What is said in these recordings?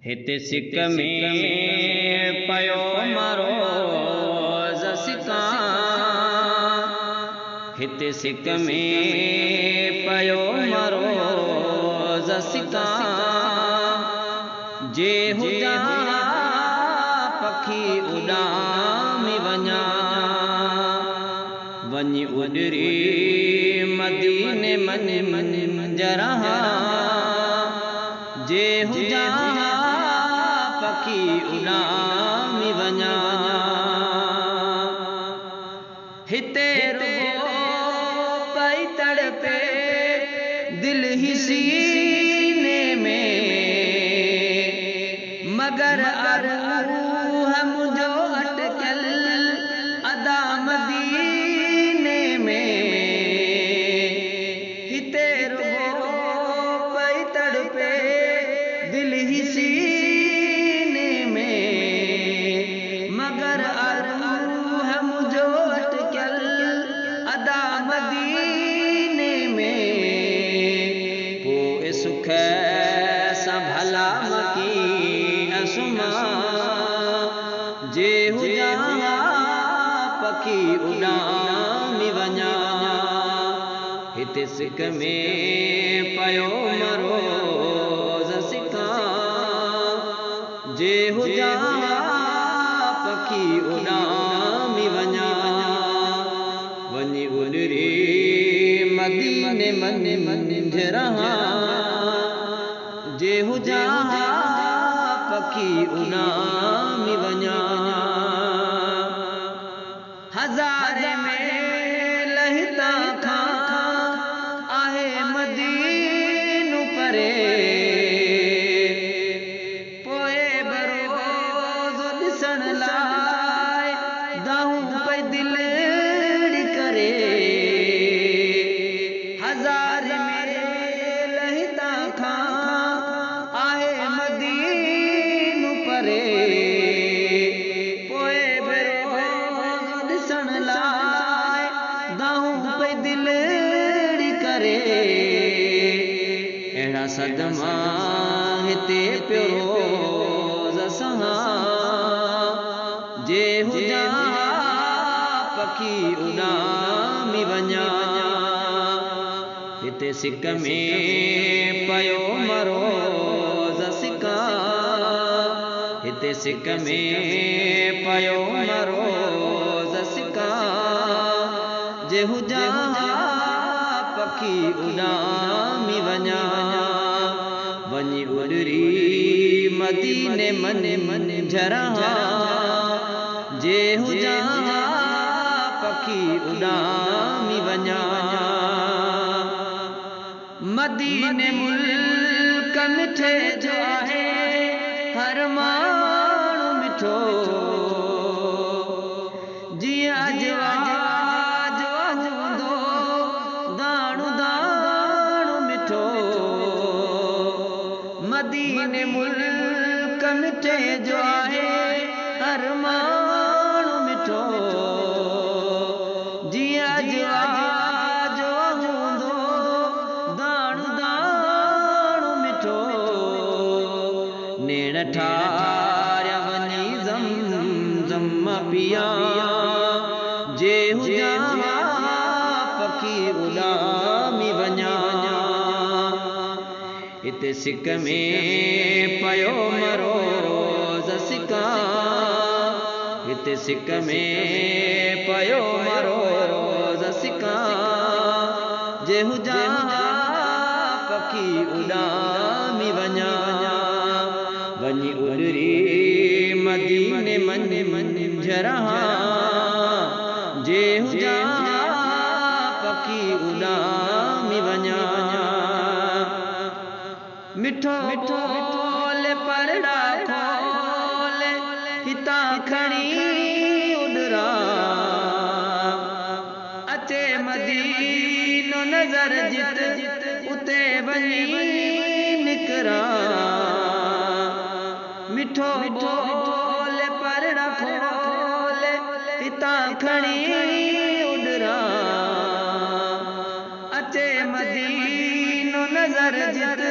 हिते सिक में पयो मारो जसिका हिते सिक में पयो मारो जसिका जे हुजा पखी उडामी वञा वञी उडरी मदीने मन जरा जे हुजा पखी उडामी वञा हिते रुगो पई तड़पे दिल ही सीने में मगर अरूह मुझो अटकल अदा मदीने में हिते रुगो पई तड़पे दिल ही सीने में मगर अरूह मुझो अटकल अदा मदीने में पोइ सुख सां भला मकी असुमा जे हुजा पखी उडामी वञा हिते सिक में पयो मरो जसिका जे हुजा पखी उडामी वञा वञी उडरी मदीने मन रहा जे हुजा पखी उडामी वञा हज़ारे में लहिता खां आहे मदीनो परे पोए बरोज़ ॾिसण लाइ दाहूं पई दिल करे हज़ारे में लहिता खां आहे मदीनो परे पोए बरोज़ ॾिसण लाइ दाहूं पई दिल करे अहिड़ा सदमा हिते पियो जसां जे हुजा पखी उडामी वञा हिते सिक में पयो मरो जसिका हिते सिक में पयो मरो जसिका जे हुजा पखी उडामी वञा वञी उडरी मदीने मन जरा जे हुजा पखी उडामी वञा मदीने मुल्क मिठे जो आहे हर माण्हू मिठो जीअं अजवाज हूंदो दाणो दाणो मिठो मदीने मुल्क मिठे जो आहे हर माण्हू मिठो जीअं अजवाज हूंदो दाणो दाणो मिठो नेड़ ठारिया वञी ज़म पिया जे हुजा पखी उडामी वञा हिते सिक में पयो मरो जसिका हिते सिक में पयो मरो जसिका जे हुजा पखी उडामी वञा वञी उडरी मदीने मन जरा जे हुजा पखी उडामी वञा मिठो ले परड़ा खोल हितां खणी उडरा अचे मदीनो नज़र जित उते वञी निकरा मिठो ले परड़ा खोल हितां खणी उडरा अचे मदीनो नज़र जित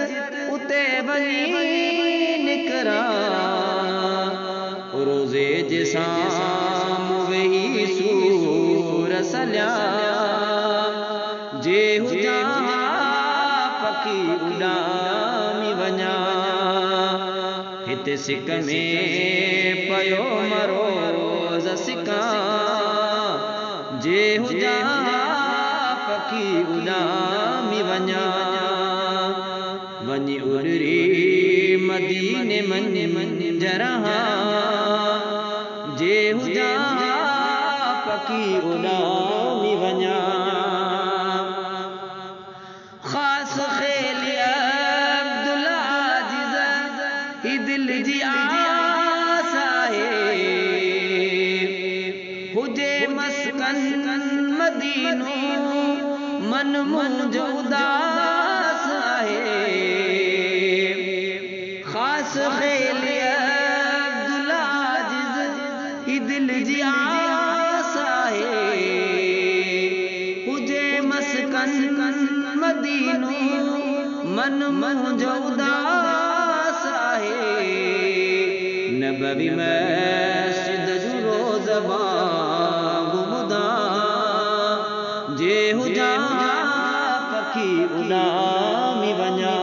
उते वञी निकरा रोज़े जे साम्हूं वेही सूर सलिया जे हुजां पखी उॾामी वञा हिते सिक में पयो मरोज़ सिका जे हुजां पखी उॾामी वञा वञी उॾरी मदीने मंजरहा जे हुजां पखी उॾामी वञा ख़ास खेल अब्दुल आज़िज़ ही दिल जी आस आहे हुजे मस्कन मदीनो मन मुंहिंजो उदास आहे ख़ास खेल अब्दुल आज़िज़ ही दिल जी आस आहे हुजे मस्कन मदीनो मन मुंहिंजो उदास आहे नबवी मस्जिद जो रोज़ बाग ॿुधा जे हुजां पखी उॾामी वञा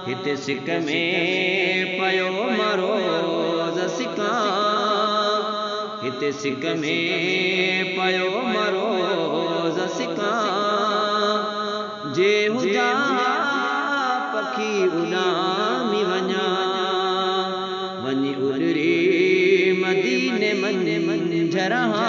हिते सिक में पयो मरोज़ सिका हिते सिक में पयो मरोज़ सिका जे हुजां पखी उॾामी वञा वञी उॾरी मदीने मंजरहा